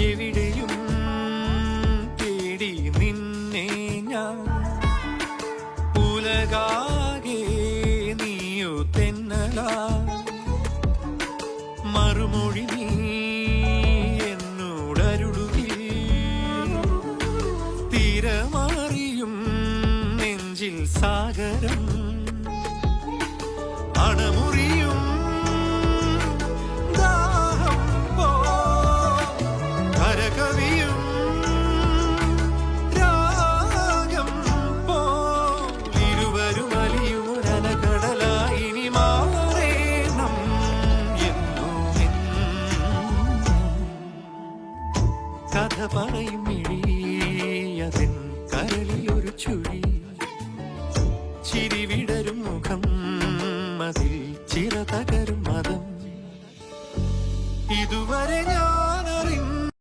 എവിടെയും തേടി നിന്നെ ഞാൻ ഉലകാകെ നീയോ തെന്നലാ മറുമൊഴി നീ എന്നോടരുളുകിൽ തീരമാറിയും നെഞ്ചിൽ സാഗരം അണമുറിയും ദാഹം പോ കരകവിയും രാഗം പോ ഇരുവരും അലിയൊരലകടലായി ഇനി മാറേണം എന്നോ കഥ പറയും മിഴിയതിൻ കരളിലൊരു ചുഴി ചിരിവിടരും മുഖം അതിൽ ചിറ തകരും മതം ഇതുവരെ ഞാൻ